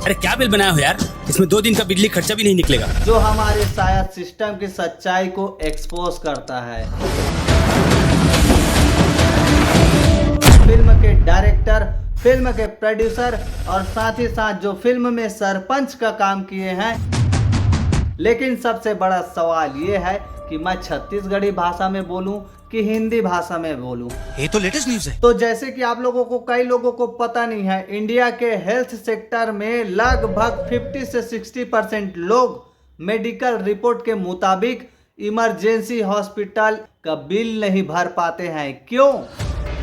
अरे क्या बिल बनाया हो यार, इसमें 2 दिन का बिजली खर्चा भी नहीं निकलेगा। जो हमारे शायद सिस्टम की सच्चाई को एक्सपोज करता है। फिल्म के डायरेक्टर, फिल्म के प्रोड्यूसर और साथ ही साथ जो फिल्म में सरपंच का काम किए हैं। लेकिन सबसे बड़ा सवाल ये है कि मैं छत्तीसगढ़ी भाषा में बोलूं कि हिंदी भाषा में बोलूं। ये तो लेटेस्ट न्यूज़ है। तो जैसे कि आप लोगों को, कई लोगों को पता नहीं है, इंडिया के हेल्थ सेक्टर में लगभग 50 से 60% लोग मेडिकल रिपोर्ट के मुताबिक इमरजेंसी हॉस्पिटल का बिल नहीं भर पाते हैं। क्यों?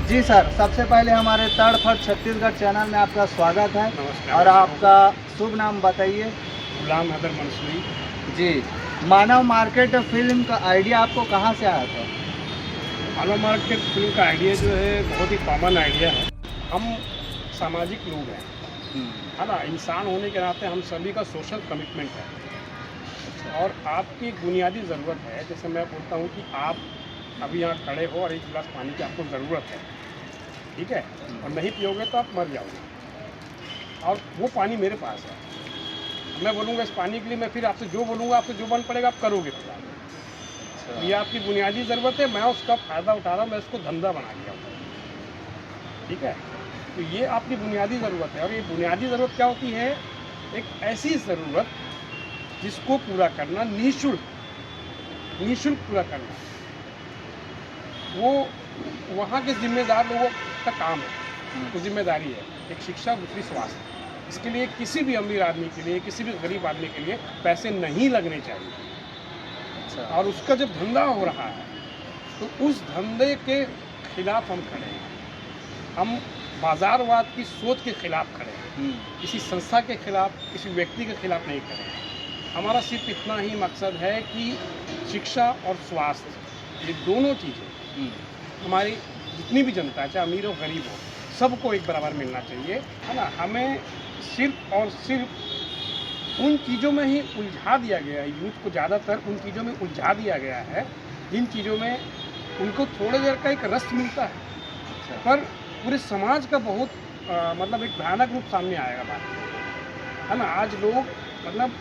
जी सर, सबसे पहले हमारे तड़फड़ छत्तीसगढ़ चैनल में आपका स्वागत है। नमस्कार। और आपका शुभ नाम बताइए। गुलाम हैदर मंसूरी। जी, मानव मार्केट फिल्म का आइडिया आपको कहाँ से आया था? मानव मार्केट फिल्म का आइडिया जो है बहुत ही कॉमन आइडिया है। हम सामाजिक लोग हैं, है ना। इंसान होने के नाते हम सभी का सोशल कमिटमेंट है और आपकी एक बुनियादी ज़रूरत है। जैसे मैं बोलता हूँ कि आप अभी यहाँ खड़े हो और 1 गिलास पानी की आपको ज़रूरत है, ठीक है, और नहीं पियोगे तो आप मर जाओगे। और वो पानी मेरे पास है, मैं बोलूँगा इस पानी के लिए, मैं फिर आपसे जो बोलूँगा, आपसे जो बन पड़ेगा आप करोगे। तो ये आपकी बुनियादी ज़रूरत है, मैं उसका फ़ायदा उठा रहा हूँ, मैं उसको धंधा बना लिया हूँ, ठीक है। तो ये आपकी बुनियादी ज़रूरत है। और ये बुनियादी ज़रूरत क्या होती है? एक ऐसी ज़रूरत जिसको पूरा करना निःशुल्क पूरा करना, वो वहाँ के जिम्मेदार लोगों का काम है, वो जिम्मेदारी है। एक शिक्षा, दूसरी स्वास्थ्य। इसके लिए किसी भी अमीर आदमी के लिए, किसी भी गरीब आदमी के लिए पैसे नहीं लगने चाहिए। और उसका जब धंधा हो रहा है तो उस धंधे के खिलाफ हम खड़े हैं। हम बाज़ारवाद की सोच के खिलाफ खड़े हैं, किसी संस्था के खिलाफ, किसी व्यक्ति के खिलाफ नहीं खड़े हैं। हमारा सिर्फ इतना ही मकसद है कि शिक्षा और स्वास्थ्य, ये दोनों चीज़ें हमारी जितनी भी जनता है, चाहे अमीर हो गरीब हो, सबको एक बराबर मिलना चाहिए, है ना। हमें सिर्फ और सिर्फ उन चीज़ों में ही उलझा दिया गया है, यूथ को ज़्यादातर उन चीज़ों में उलझा दिया गया है जिन चीज़ों में उनको थोड़ी देर का एक रस मिलता है, पर पूरे समाज का बहुत मतलब एक भयानक रूप सामने आएगा बात, है ना। आज लोग मतलब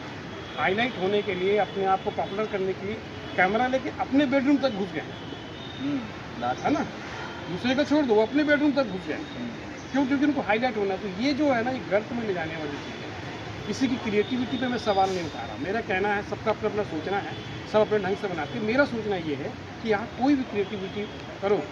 हाईलाइट होने के लिए, अपने आप को पॉपुलर करने के लिए कैमरा लेके अपने बेडरूम तक घुस गए, है ना। दूसरे का छोड़ दो, वो अपने बेडरूम तक घुस गए। क्यों? क्योंकि उनको हाईलाइट होना है। तो ये जो है ना, ये गर्त में ले जाने वाली चीज़ है। किसी की क्रिएटिविटी पे मैं सवाल नहीं उठा रहा। मेरा कहना है सबका अपना अपना सोचना है, सब अपने ढंग से बनाते हैं। मेरा सोचना ये है कि यहाँ कोई भी क्रिएटिविटी करो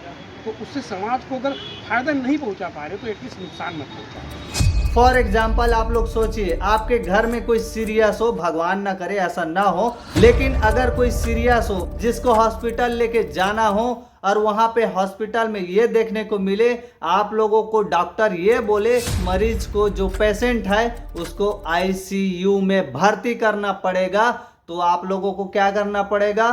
तो उससे समाज को अगर फ़ायदा नहीं पहुँचा पा रहे तो एटलीस्ट नुकसान मत पहुँचा। फॉर एग्जाम्पल, आप लोग सोचिए, आपके घर में कोई सीरियस हो, भगवान ना करे ऐसा ना हो, लेकिन अगर कोई सीरियस हो जिसको हॉस्पिटल लेके जाना हो और वहां पे हॉस्पिटल में ये देखने को मिले, आप लोगों को डॉक्टर ये बोले मरीज को, जो पेशेंट है उसको आईसीयू में भर्ती करना पड़ेगा, तो आप लोगों को क्या करना पड़ेगा?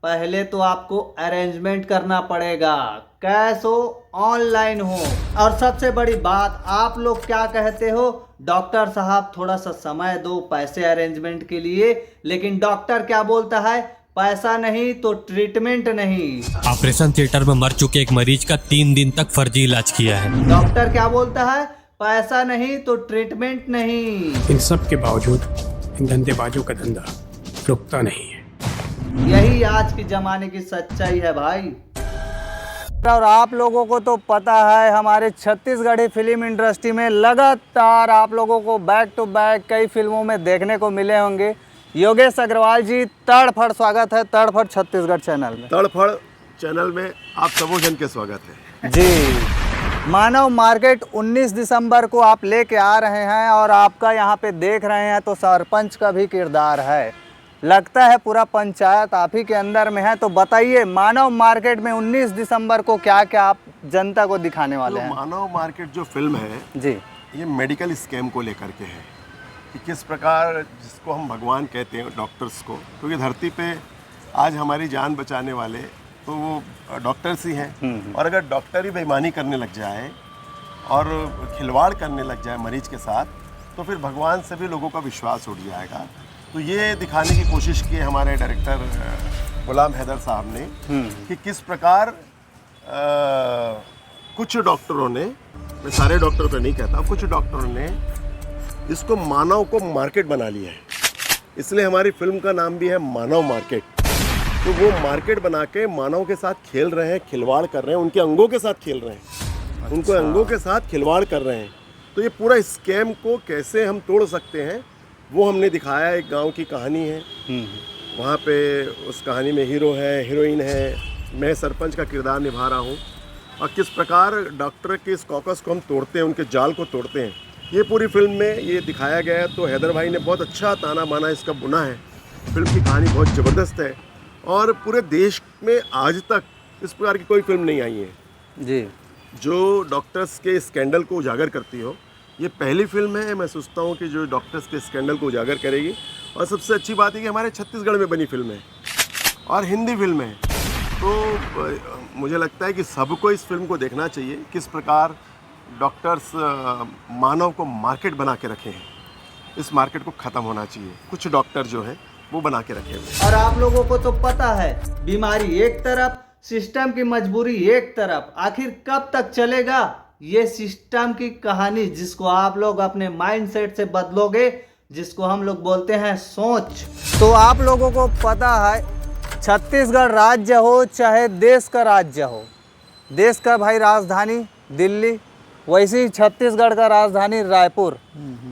पहले तो आपको अरेंजमेंट करना पड़ेगा, कैश हो, ऑनलाइन हो। और सबसे बड़ी बात, आप लोग क्या कहते हो? डॉक्टर साहब थोड़ा सा समय दो पैसे अरेंजमेंट के लिए, लेकिन डॉक्टर क्या बोलता है? पैसा नहीं तो ट्रीटमेंट नहीं। ऑपरेशन थिएटर में मर चुके एक मरीज का 3 दिन तक फर्जी इलाज किया है। डॉक्टर क्या बोलता है? पैसा नहीं तो ट्रीटमेंट नहीं। इन सब के बावजूद इन धंधेबाजों का धंधा रुकता नहीं है। यही आज के जमाने की सच्चाई है भाई। और आप लोगों को तो पता है, हमारे छत्तीसगढ़ी फिल्म इंडस्ट्री में लगातार आप लोगों को बैक टू बैक कई फिल्मों में देखने को मिले होंगे। योगेश अग्रवाल जी, तड़फड़ स्वागत है तड़फड़ छत्तीसगढ़ चैनल में। तड़फड़ चैनल में आप सबों जन के स्वागत है जी। मानव मार्केट 19 दिसंबर को आप लेके आ रहे हैं और आपका यहाँ पे देख रहे हैं तो सरपंच का भी किरदार है। लगता है पूरा पंचायत आप ही के अंदर में है। तो बताइए, मानव मार्केट में 19 दिसंबर को क्या क्या आप जनता को दिखाने वाले हैं? मानव मार्केट जो फिल्म है जी, ये मेडिकल स्कैम को लेकर के है कि किस प्रकार, जिसको हम भगवान कहते हैं डॉक्टर्स को, क्योंकि धरती पे आज हमारी जान बचाने वाले तो वो डॉक्टर्स ही हैं। और अगर डॉक्टर ही बेईमानी करने लग जाए और खिलवाड़ करने लग जाए मरीज के साथ, तो फिर भगवान से भी लोगों का विश्वास उठ जाएगा। तो ये दिखाने की कोशिश की हमारे डायरेक्टर गुलाम हैदर साहब ने कि किस प्रकार कुछ डॉक्टरों ने, मैं सारे डॉक्टर को नहीं कहता, कुछ डॉक्टरों ने इसको मानव को मार्केट बना लिया है। इसलिए हमारी फिल्म का नाम भी है मानव मार्केट। तो वो मार्केट बना के मानव के साथ खेल रहे हैं, खिलवाड़ कर रहे हैं, उनके अंगों के साथ खेल रहे हैं, उनको अंगों के साथ खिलवाड़ कर रहे हैं। तो ये पूरा स्कैम को कैसे हम तोड़ सकते हैं वो हमने दिखाया। एक गांव की कहानी है, वहाँ पे उस कहानी में हीरो है, हीरोइन है, मैं सरपंच का किरदार निभा रहा हूँ, और किस प्रकार डॉक्टर के इस कॉकस को हम तोड़ते हैं, उनके जाल को तोड़ते हैं, ये पूरी फिल्म में ये दिखाया गया है। तो हैदर भाई ने बहुत अच्छा ताना बाना इसका बुना है। फिल्म की कहानी बहुत ज़बरदस्त है और पूरे देश में आज तक इस प्रकार की कोई फिल्म नहीं आई है जी, जो डॉक्टर्स के स्कैंडल को उजागर करती हो। ये पहली फिल्म है, मैं सोचता हूँ कि जो डॉक्टर्स के स्कैंडल को उजागर करेगी। और सबसे अच्छी बात है कि हमारे छत्तीसगढ़ में बनी फिल्म है और हिंदी फिल्म है। तो मुझे लगता है कि सबको इस फिल्म को देखना चाहिए, किस प्रकार डॉक्टर्स मानव को मार्केट बना के रखे हैं। इस मार्केट को ख़त्म होना चाहिए। कुछ डॉक्टर जो हैं वो बना के रखे हैं। और आप लोगों को तो पता है, बीमारी एक तरफ, सिस्टम की मजबूरी एक तरफ। आखिर कब तक चलेगा ये सिस्टम की कहानी, जिसको आप लोग अपने माइंडसेट से बदलोगे, जिसको हम लोग बोलते हैं सोच। तो आप लोगों को पता है, छत्तीसगढ़ राज्य हो चाहे देश का राज्य हो, देश का भाई राजधानी दिल्ली, वैसे ही छत्तीसगढ़ का राजधानी रायपुर।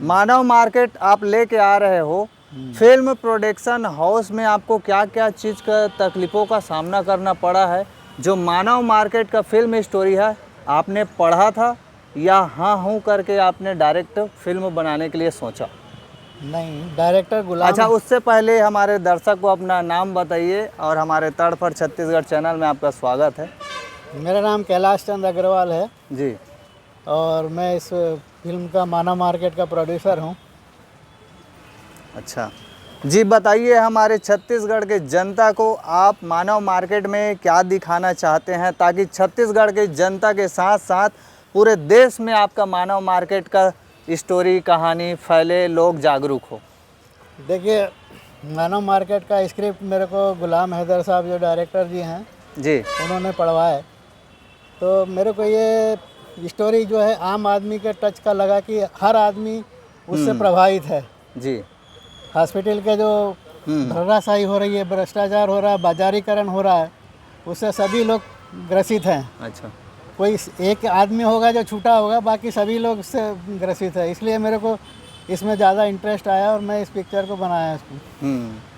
मानव मार्केट आप लेके आ रहे हो। फिल्म प्रोडक्शन हाउस में आपको क्या क्या चीज़ का तकलीफ़ों का सामना करना पड़ा है। जो मानव मार्केट का फिल्म स्टोरी है, आपने पढ़ा था या हाँ हूँ करके आपने डायरेक्ट फिल्म बनाने के लिए सोचा? नहीं, डायरेक्टर गुलाम। अच्छा, उससे पहले हमारे दर्शक को अपना नाम बताइए और हमारे तड़फड़ छत्तीसगढ़ चैनल में आपका स्वागत है। मेरा नाम कैलाश चंद अग्रवाल है जी, और मैं इस फिल्म का मानव मार्केट का प्रोड्यूसर हूँ। अच्छा जी, बताइए हमारे छत्तीसगढ़ के जनता को आप मानव मार्केट में क्या दिखाना चाहते हैं, ताकि छत्तीसगढ़ के जनता के साथ साथ पूरे देश में आपका मानव मार्केट का स्टोरी कहानी फैले, लोग जागरूक हो। देखिए, मानव मार्केट का स्क्रिप्ट मेरे को गुलाम हैदर साहब जो डायरेक्टर जी हैं जी, उन्होंने पढ़वाया है। तो मेरे को ये स्टोरी जो है आम आदमी के टच का लगा कि हर आदमी उससे प्रभावित है। जी, हॉस्पिटल के जो धर्राशाही हो रही है, भ्रष्टाचार हो रहा है, बाजारीकरण हो रहा है, उससे सभी लोग ग्रसित हैं। अच्छा, कोई एक आदमी होगा जो छूटा होगा, बाकी सभी लोग इससे ग्रसित है। इसलिए मेरे को इसमें ज़्यादा इंटरेस्ट आया और मैं इस पिक्चर को बनाया इसको।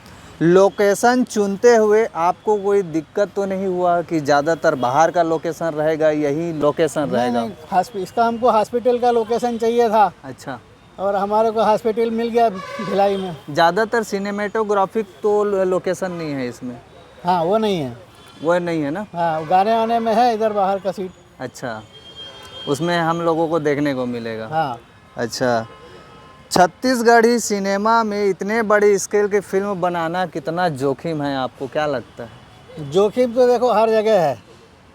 लोकेशन चुनते हुए आपको कोई दिक्कत तो नहीं हुआ कि ज़्यादातर बाहर का लोकेशन रहेगा, यही लोकेशन रहेगा? इसका हमको हॉस्पिटल का लोकेशन चाहिए था। अच्छा, और हमारे को हॉस्पिटल मिल गया भिलाई में। ज़्यादातर सिनेमेटोग्राफिक तो लोकेशन नहीं है इसमें? हाँ, वो नहीं है। वो नहीं है ना? हाँ, गाने आने में है इधर बाहर का सीट। अच्छा, उसमें हम लोगों को देखने को मिलेगा। हाँ। अच्छा, छत्तीसगढ़ी सिनेमा में इतने बड़ी स्केल की फिल्म बनाना कितना जोखिम है, आपको क्या लगता है? जोखिम तो देखो हर जगह है।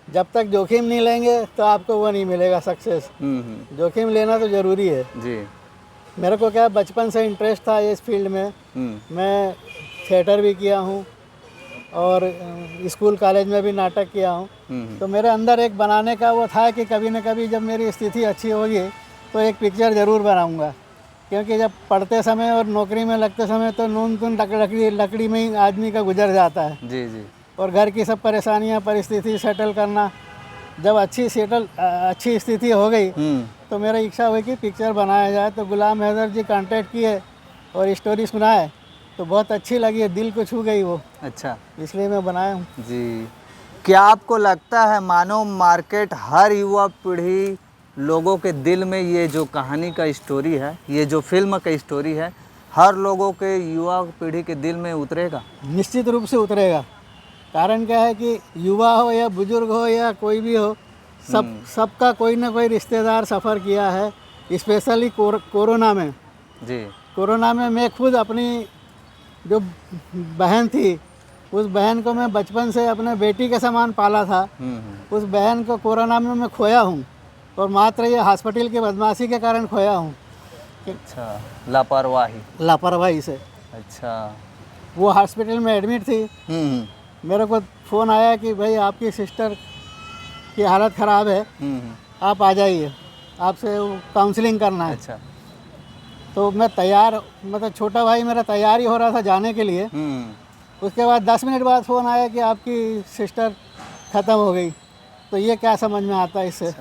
जब तक जोखिम नहीं लेंगे तो आपको वो नहीं मिलेगा सक्सेस। जोखिम लेना तो ज़रूरी है जी। मेरे को क्या बचपन से इंटरेस्ट था इस फील्ड में। मैं थिएटर भी किया हूँ और स्कूल कॉलेज में भी नाटक किया हूँ। तो मेरे अंदर एक बनाने का वो था कि कभी न कभी जब मेरी स्थिति अच्छी होगी तो एक पिक्चर ज़रूर बनाऊँगा। क्योंकि जब पढ़ते समय और नौकरी में लगते समय तो नून तून लकड़ी में ही आदमी का गुजर जाता है। जी जी। और घर की सब परेशानियाँ, परिस्थिति सेटल करना, जब अच्छी स्थिति हो गई तो मेरा इच्छा हुई कि पिक्चर बनाया जाए। तो गुलाम हैदर जी कांटेक्ट किए और स्टोरी सुनाए तो बहुत अच्छी लगी है, दिल को छू गई वो। अच्छा, इसलिए मैं बनाया हूँ। जी। क्या आपको लगता है मानव मार्केट हर युवा पीढ़ी लोगों के दिल में, ये जो कहानी का स्टोरी है, ये जो फिल्म का स्टोरी है, हर लोगों के युवा पीढ़ी के दिल में उतरेगा? निश्चित रूप से उतरेगा। कारण क्या है कि युवा हो या बुजुर्ग हो या कोई भी हो, सबका कोई ना कोई रिश्तेदार सफ़र किया है। स्पेशली कोरोना में। जी। कोरोना में मैं खुद अपनी जो बहन थी, उस बहन को मैं बचपन से अपने बेटी के समान पाला था। उस बहन को कोरोना में मैं खोया हूँ और मात्र ये हॉस्पिटल की बदमाशी के कारण खोया हूँ। अच्छा, लापरवाही से। अच्छा, वो हॉस्पिटल में एडमिट थी। मेरे को फ़ोन आया कि भाई आपकी सिस्टर की हालत ख़राब है, आप आ जाइए, आपसे काउंसलिंग करना है। अच्छा। तो मैं तैयार, मतलब छोटा भाई मेरा तैयार ही हो रहा था जाने के लिए। उसके बाद 10 मिनट बाद फ़ोन आया कि आपकी सिस्टर ख़त्म हो गई। तो ये क्या समझ में आता है इससे?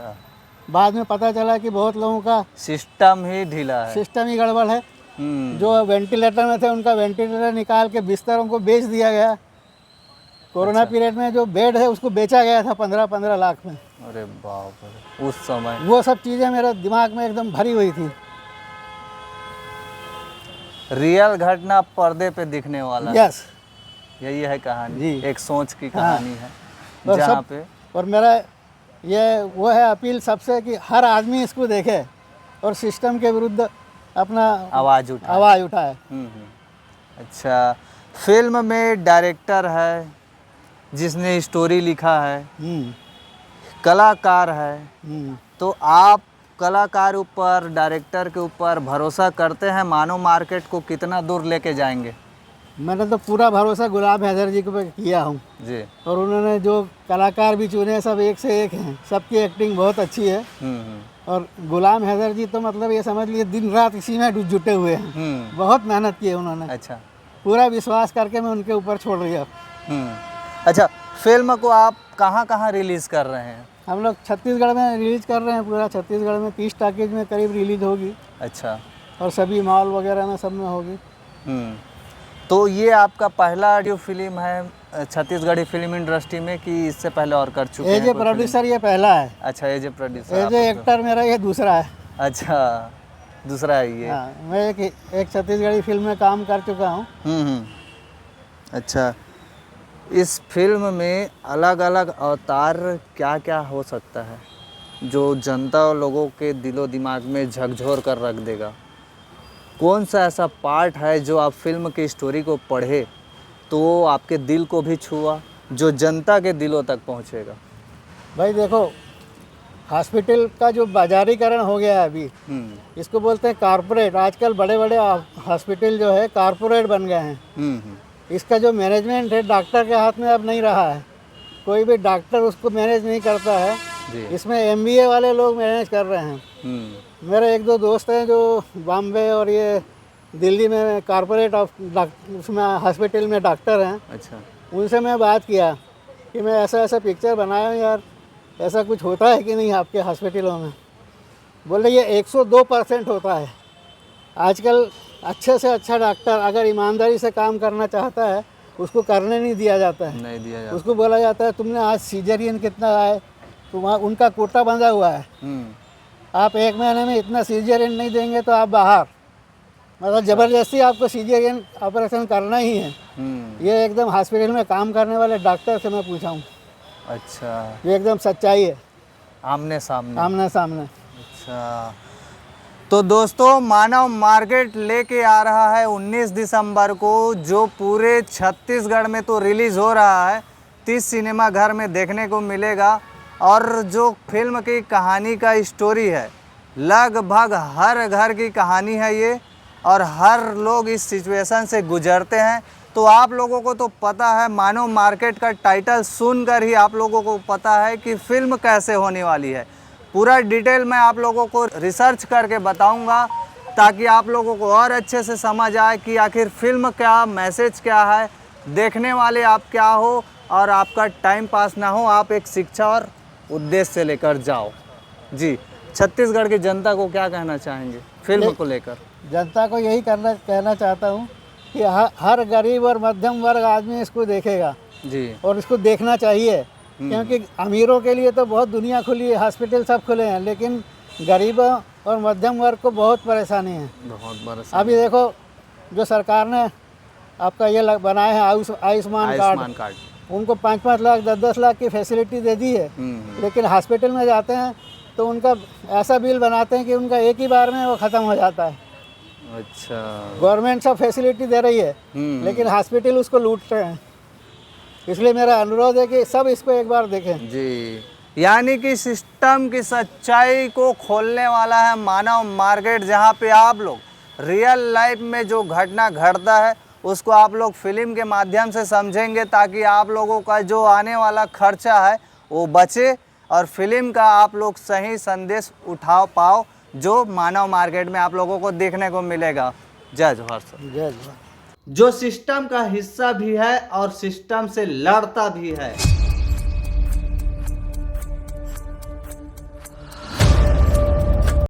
बाद में पता चला कि बहुत लोगों का सिस्टम ही ढीला है, सिस्टम ही गड़बड़ है। जो वेंटिलेटर में थे उनका वेंटिलेटर निकाल के बिस्तरों को बेच दिया गया। कोरोना पीरियड में जो बेड है उसको बेचा गया था 15-15 लाख में। अरे बाप रे, उस समय वो सब चीज़ें मेरे दिमाग में एकदम भरी हुई थी। रियल घटना पर्दे पे दिखने वाला है। यस, यही है कहानी जी। एक सोच की कहानी है और जहाँ सब पे और मेरा ये वो है अपील सबसे कि हर आदमी इसको देखे और सिस्टम के विरुद्ध अपना आवाज़ उठा। आवाज़ उठाए। अच्छा, फिल्म में डायरेक्टर है जिसने स्टोरी लिखा है, कलाकार है, तो आप कलाकार ऊपर, डायरेक्टर के ऊपर भरोसा करते हैं? मानव मार्केट को कितना दूर लेके जाएंगे? मैंने तो पूरा भरोसा गुलाम हैदर जी पे किया हूँ जी। और उन्होंने जो कलाकार भी चुने सब एक से एक हैं, सबकी एक्टिंग बहुत अच्छी है। और गुलाम हैदर जी तो मतलब ये समझ लिए दिन रात इसी में जुटे हुए हैं। बहुत मेहनत की है उन्होंने। अच्छा, पूरा विश्वास करके मैं उनके ऊपर छोड़ दिया। अच्छा, फिल्म को आप कहाँ रिलीज़ कर रहे हैं? हम लोग छत्तीसगढ़ में रिलीज़ कर रहे हैं, पूरा छत्तीसगढ़ में 30 टॉकीज में करीब रिलीज़ होगी। अच्छा, और सभी मॉल वगैरह में सब में होगी। तो ये आपका पहला ऑडियो फिल्म है छत्तीसगढ़ी फिल्म इंडस्ट्री में कि इससे पहले और कर चुके हैं? एज ए प्रोड्यूसर ये पहला है। अच्छा, as a producer. As a actor मेरा ये दूसरा है। अच्छा, दूसरा है ये। हाँ, मैं एक छत्तीसगढ़ी फिल्म में काम कर चुका हूँ। अच्छा, इस फिल्म में अलग अलग अवतार क्या क्या हो सकता है जो जनता और लोगों के दिलो दिमाग में झकझोर कर रख देगा? कौन सा ऐसा पार्ट है जो आप फिल्म की स्टोरी को पढ़े तो वो आपके दिल को भी छुआ, जो जनता के दिलों तक पहुंचेगा? भाई देखो, हॉस्पिटल का जो बाजारीकरण हो गया है अभी, इसको बोलते हैं कारपोरेट। आजकल बड़े बड़े हॉस्पिटल जो है कारपोरेट बन गए हैं। इसका जो मैनेजमेंट है डॉक्टर के हाथ में अब नहीं रहा है। कोई भी डॉक्टर उसको मैनेज नहीं करता है, इसमें MBA वाले लोग मैनेज कर रहे हैं। मेरे एक दो दोस्त हैं जो बॉम्बे और ये दिल्ली में कारपोरेट उसमें हॉस्पिटल में डॉक्टर हैं। अच्छा, उनसे मैं बात किया कि मैं ऐसा ऐसा पिक्चर बनाया हूँ यार, ऐसा कुछ होता है कि नहीं आपके हॉस्पिटलों में? बोले ये 102% होता है। आजकल अच्छे से अच्छा डॉक्टर अगर ईमानदारी से काम करना चाहता है उसको करने नहीं दिया जाता है। नहीं दिया जाता। उसको बोला जाता है तुमने आज सीजरियन कितना आए, तो वहाँ उनका कोटा बंधा हुआ है। आप 1 महीने में इतना सीजरियन नहीं देंगे तो आप बाहर, मतलब ज़बरदस्ती आपको सीजरियन ऑपरेशन करना ही है। ये एकदम हॉस्पिटल में काम करने वाले डॉक्टर से मैं पूछा हूँ। अच्छा, ये एकदम सच्चाई है, आमने सामने। आमने सामने। अच्छा, तो दोस्तों मानव मार्केट लेके आ रहा है 19 दिसंबर को, जो पूरे छत्तीसगढ़ में तो रिलीज़ हो रहा है, 30 सिनेमा घर में देखने को मिलेगा। और जो फिल्म की कहानी का स्टोरी है, लगभग हर घर की कहानी है ये, और हर लोग इस सिचुएशन से गुजरते हैं। तो आप लोगों को तो पता है, मानव मार्केट का टाइटल सुनकर ही आप लोगों को पता है कि फिल्म कैसे होने वाली है। पूरा डिटेल मैं आप लोगों को रिसर्च करके बताऊंगा ताकि आप लोगों को और अच्छे से समझ आए कि आखिर फिल्म क्या, मैसेज क्या है, देखने वाले आप क्या हो और आपका टाइम पास ना हो, आप एक शिक्षा और उद्देश्य से लेकर जाओ। जी, छत्तीसगढ़ की जनता को क्या कहना चाहेंगे फिल्म को लेकर? जनता को यही कहना चाहता हूँ कि हर गरीब और मध्यम वर्ग आदमी इसको देखेगा जी, और इसको देखना चाहिए। क्योंकि अमीरों के लिए तो बहुत दुनिया खुली है, हॉस्पिटल सब खुले हैं, लेकिन गरीबों और मध्यम वर्ग को बहुत परेशानी है। बहुत बड़ा। अभी देखो जो सरकार ने आपका ये बनाए हैं आयुष्मान कार्ड, उनको 5-5 लाख 10-10 लाख की फैसिलिटी दे दी है। लेकिन हॉस्पिटल में जाते हैं तो उनका ऐसा बिल बनाते हैं कि उनका एक ही बार में वो ख़त्म हो जाता है। अच्छा, गवर्नमेंट सब फैसिलिटी दे रही है लेकिन हॉस्पिटल उसको लूट रहे हैं। इसलिए मेरा अनुरोध है कि सब इसको एक बार देखें। जी, यानी कि सिस्टम की सच्चाई को खोलने वाला है मानव मार्केट, जहाँ पे आप लोग रियल लाइफ में जो घटना घटता है उसको आप लोग फिल्म के माध्यम से समझेंगे, ताकि आप लोगों का जो आने वाला खर्चा है वो बचे और फिल्म का आप लोग सही संदेश उठा पाओ, जो मानव मार्केट में आप लोगों को देखने को मिलेगा। जय जोहार सर। जय जवान। जो सिस्टम का हिस्सा भी है और सिस्टम से लड़ता भी है।